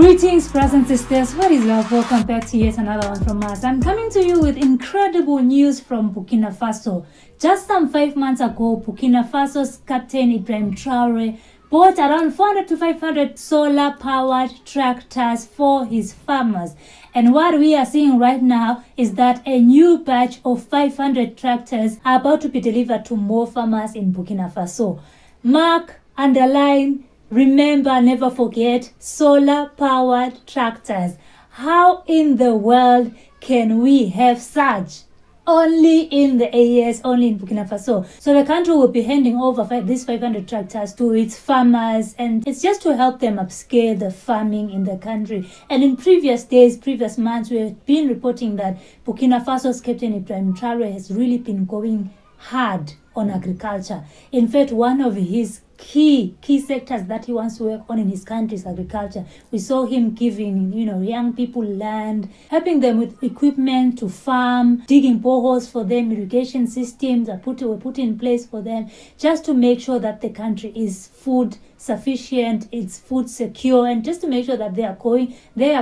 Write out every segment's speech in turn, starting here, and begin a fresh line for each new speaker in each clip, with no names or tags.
Greetings, brothers and sisters. What is up? Welcome back to yet another one from us. I'm coming to you with incredible news from Burkina Faso. Just some 5 months ago, Burkina Faso's Captain Ibrahim Traore bought around 400 to 500 solar-powered tractors for his farmers. And what we are seeing right now is that a new batch of 500 tractors are about to be delivered to more farmers in Burkina Faso. Mark, underline, remember, never forget, solar-powered tractors. How in the world can we have such? Only in the AES, only in Burkina Faso. So the country will be handing over these 500 tractors to its farmers, and it's just to help them upscale the farming in the country. And in previous days, previous months, we have been reporting that Burkina Faso's Captain Ibrahim Traore has really been going hard on agriculture. In fact, one of his key sectors that he wants to work on in his country is agriculture. We saw him giving, young people land, helping them with equipment to farm, digging boreholes for them, irrigation systems were put in place for them, just to make sure that the country is food sufficient, it's food secure, and just to make sure that they are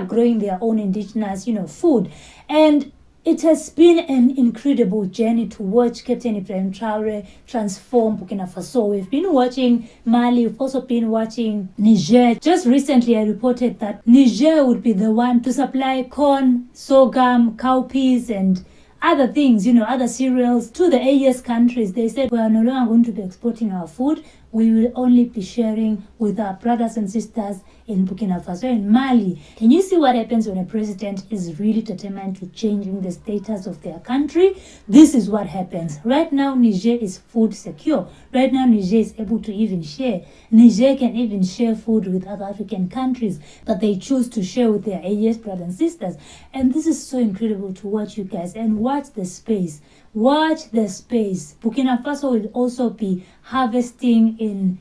growing their own indigenous, food. And it has been an incredible journey to watch Captain Ibrahim Traore transform Burkina Faso. We've been watching Mali, we've also been watching Niger. Just recently I reported that Niger would be the one to supply corn, sorghum, cowpeas and other things, other cereals to the AES countries. They said we are no longer going to be exporting our food. We will only be sharing with our brothers and sisters in Burkina Faso and Mali. Can you see what happens when a president is really determined to changing the status of their country? This is what happens. Right now, Niger is food secure. Right now, Niger is able to even share. Niger can even share food with other African countries, but they choose to share with their AES brothers and sisters. And this is so incredible to watch, you guys. And watch the space. Watch the space. Burkina Faso will also be harvesting in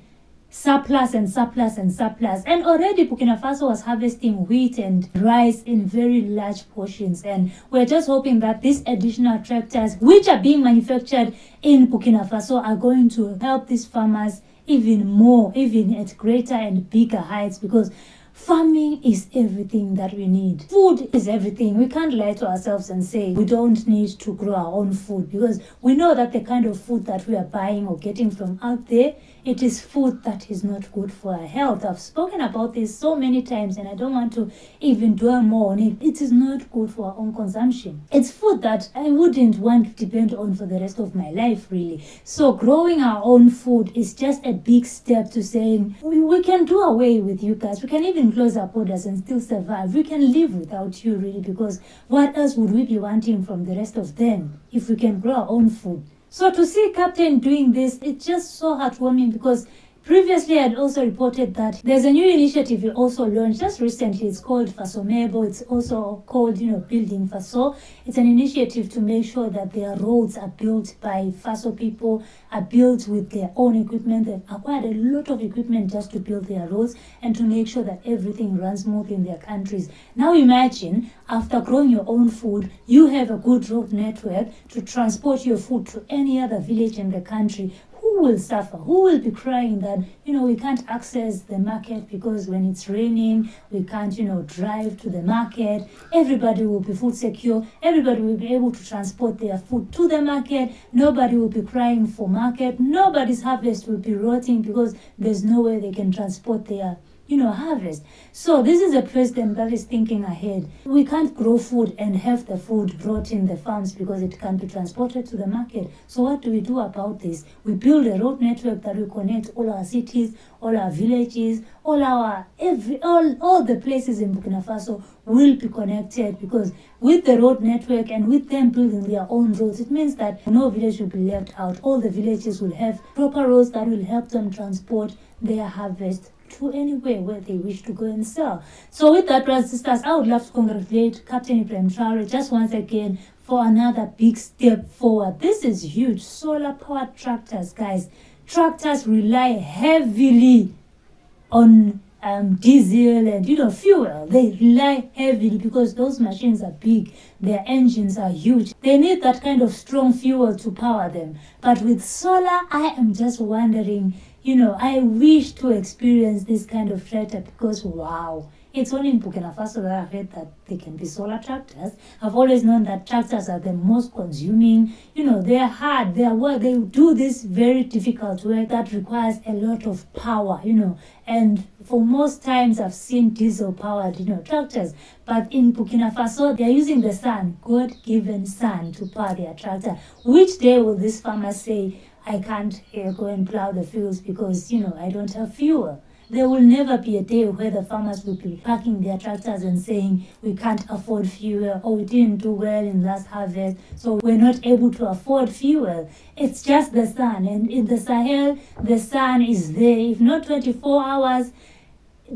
surplus. And already Burkina Faso was harvesting wheat and rice in very large portions. And we're just hoping that these additional tractors, which are being manufactured in Burkina Faso, are going to help these farmers even more, even at greater and bigger heights, because farming is everything that we need. Food is everything. We can't lie to ourselves and say we don't need to grow our own food, because we know that the kind of food that we are buying or getting from out there, it is food that is not good for our health. I've spoken about this so many times and I don't want to even dwell more on it. It is not good for our own consumption. It's food that I wouldn't want to depend on for the rest of my life, really. So growing our own food is just a big step to saying we can do away with you guys. We can even close our borders and still survive. We can live without you, really, because what else would we be wanting from the rest of them if we can grow our own food? So to see Captain doing this, it's just so heartwarming, because previously, I had also reported that there's a new initiative we also launched just recently. It's called Fasomebo. It's also called, Building Faso. It's an initiative to make sure that their roads are built by Faso people, are built with their own equipment. They've acquired a lot of equipment just to build their roads and to make sure that everything runs smooth in their countries. Now imagine, after growing your own food, you have a good road network to transport your food to any other village in the country. Who will suffer? Who will be crying that, we can't access the market because when it's raining, we can't, drive to the market? Everybody will be food secure. Everybody will be able to transport their food to the market. Nobody will be crying for market. Nobody's harvest will be rotting because there's no way they can transport their harvest. So this is a president that is thinking ahead. We can't grow food and have the food brought in the farms because it can't be transported to the market. So what do we do about this? We build a road network that will connect all our cities, all our villages, all the places in Burkina Faso will be connected, because with the road network and with them building their own roads, it means that no village will be left out. All the villages will have proper roads that will help them transport their harvest to anywhere where they wish to go and sell. So with that, brothers and sisters, I would love to congratulate Captain Ibrahim Traore just once again for another big step forward. This is huge. Solar powered tractors, guys. Tractors rely heavily on diesel and fuel. They rely heavily because those machines are big, their engines are huge. They need that kind of strong fuel to power them. But with solar, I am just wondering, I wish to experience this kind of tractor, because wow, It's only in Burkina Faso that I've heard that they can be solar tractors. I've always known that tractors are the most consuming. They're hard, they do this very difficult work that requires a lot of power, and for most times I've seen diesel-powered, tractors. But in Burkina Faso, they're using the sun, God-given sun, to power their tractor. Which day will these farmers say, I can't go and plow the fields because, I don't have fuel? There will never be a day where the farmers will be parking their tractors and saying, we can't afford fuel, or we didn't do well in last harvest, so we're not able to afford fuel. It's just the sun. And in the Sahel, the sun is there, if not 24 hours,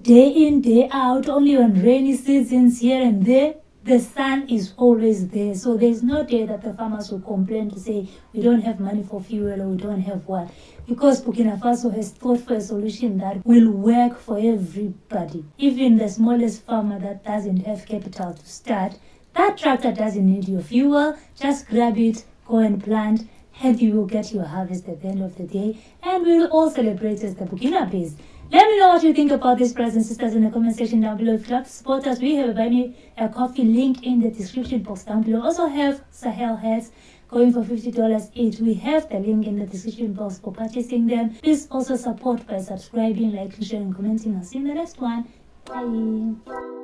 day in, day out, only on rainy seasons here and there. The sun is always there. So there's no day that the farmers will complain to say, we don't have money for fuel or we don't have what. Because Burkina Faso has thought for a solution that will work for everybody. Even the smallest farmer that doesn't have capital to start, that tractor doesn't need your fuel. Just grab it, go and plant, and you will get your harvest at the end of the day. And we will all celebrate as the Burkinabés. Let me know what you think about this, brothers and sisters, in the comment section down below. If you love to support us, we have a Buy Me a Coffee link in the description box down below. Also have Sahel hats going for $50 each. We have the link in the description box for purchasing them. Please also support by subscribing, liking, sharing, commenting. I'll see you in the next one. Bye.